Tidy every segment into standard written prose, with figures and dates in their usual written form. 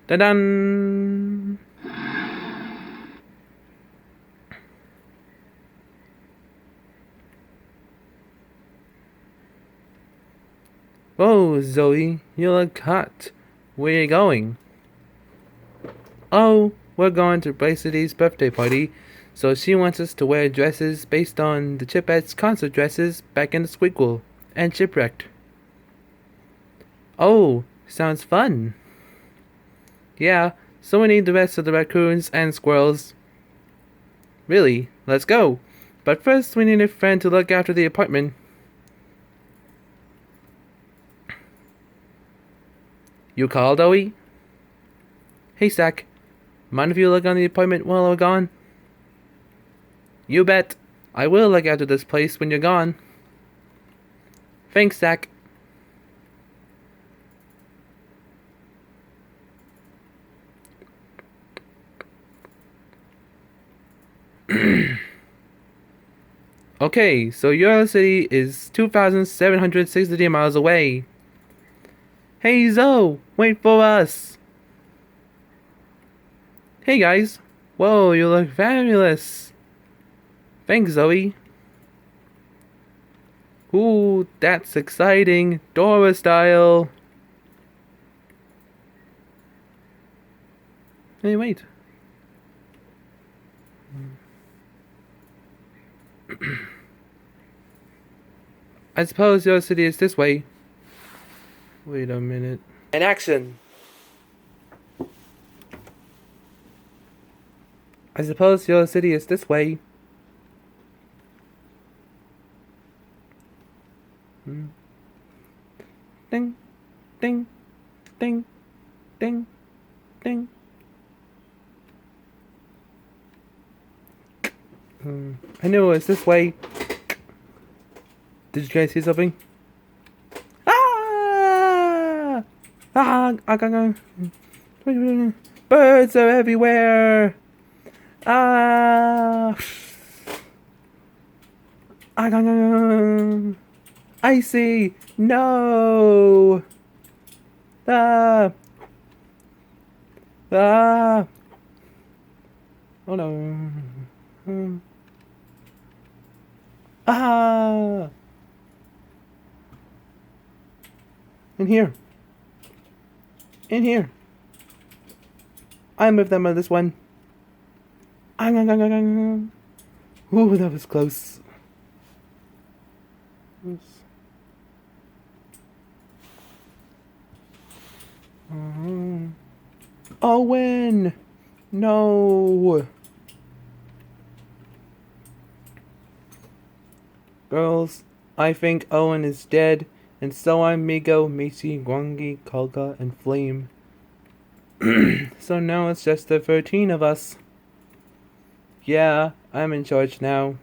Da-dun! Whoa, Zoe, you look hot. Where are you going? Oh, we're going to Bracelety's birthday party, so she wants us to wear dresses based on the Chipettes' concert dresses back in the Squiggle and Shipwrecked. Oh, sounds fun. Yeah, so we need the rest of the raccoons and squirrels. Really, let's go. But first we need a friend to look after the apartment. You called, Owie? Hey, Zach. Mind if you look on the apartment while we're gone? You bet. I will look after this place when you're gone. Thanks, Zach. Okay, so Yoyle City is 2,763 miles away. Hey, Zoe, wait for us. Hey, guys. Whoa, you look fabulous. Thanks, Zoe. Ooh, that's exciting. Dora style. Hey, wait. I suppose your city is this way. Wait a minute. And action! I suppose your city is this way. Ding, ding, ding, ding, ding. I knew it was this way. Did you guys see something? Ah! Birds are everywhere! Ah! Icy! No! Ah! Ah! Oh no! Ah! In here. In here. I'm with them on this one. Ooh, that was close. Owen! No! Girls, I think Owen is dead, and so I'm Migo, Meechee, Gwangi, Kolka, and Fleem. So now it's just the 13 of us. Yeah, I'm in charge now.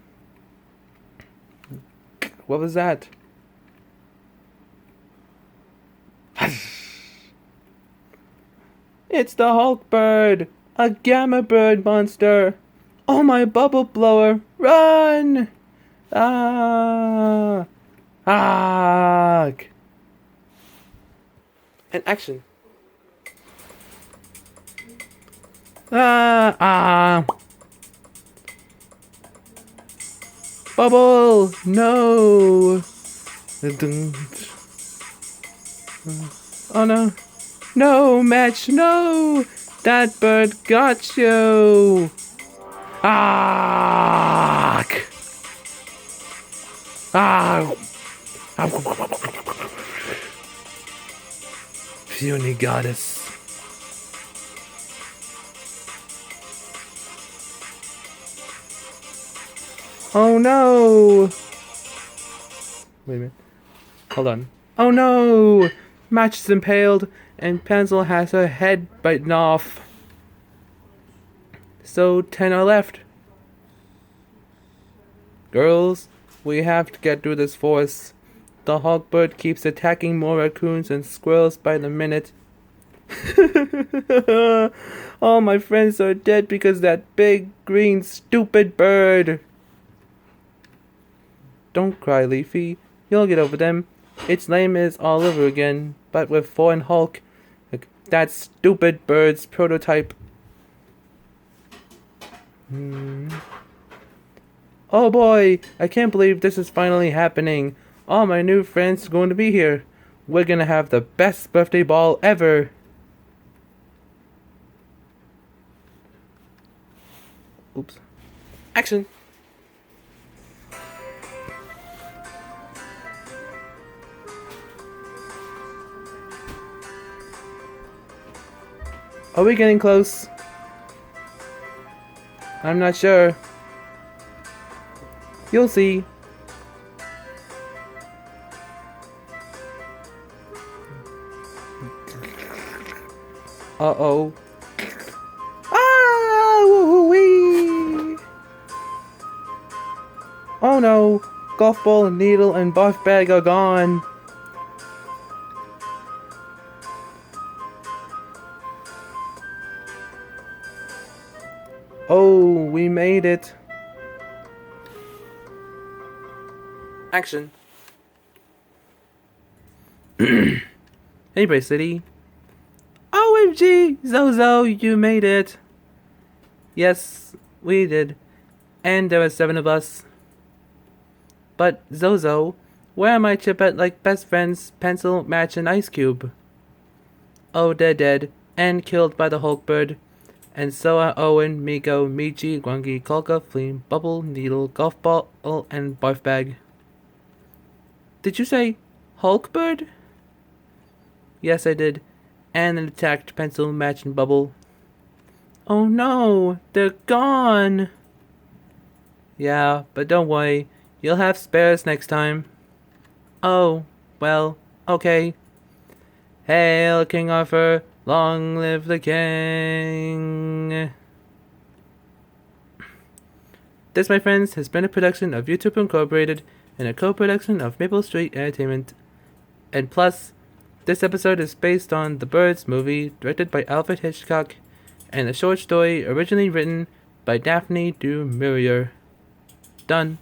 What was that? It's the Hulkbird! A gamma bird monster! Oh, my bubble blower! Run! Ah! Ah! And action. Ah! Ah! Bubble! No! Oh no! No, Match! No! That bird got you! Ah! Ah! Puny goddess. Oh no! Wait a minute. Hold on. Oh no! Match is impaled, and Pencil has her head bitten off. So 10 are left. Girls, we have to get through this forest. The Hulkbird keeps attacking more raccoons and squirrels by the minute. All my friends are dead because of that big, green, stupid bird. Don't cry, Leafy. You'll get over them. Its name is all over again, but with foreign Hulk. That stupid bird's prototype. Oh boy, I can't believe this is finally happening. All my new friends are going to be here. We're gonna have the best birthday ball ever. Oops. Action. Are we getting close? I'm not sure. You'll see. Uh-oh. Ah! Woo-wee! Oh no! Golf ball, needle, and barf bag are gone. Oh, we made it. Action. Hey, Bracelety. OMG, Zozo, you made it. Yes, we did. And there were 7 of us. But, Zozo, where are my Chipette like best friends, Pencil, Match, and Ice Cube? Oh, they're dead, and killed by the Hulkbird. And so are Owen, Migo, Meechee, Gwangi, Kolka, Fleem, Bubble, Needle, Golf Ball, and Barf Bag. Did you say Hulkbird? Yes, I did. And it attacked Pencil, Match, and Bubble. Oh no, they're gone! Yeah, but don't worry, you'll have spares next time. Oh, well, okay. Hail King Arthur, long live the king! This, my friends, has been a production of YouTube Incorporated and a co-production of Maple Street Entertainment. And plus, this episode is based on The Birds movie, directed by Alfred Hitchcock, and a short story originally written by Daphne du Maurier. Done.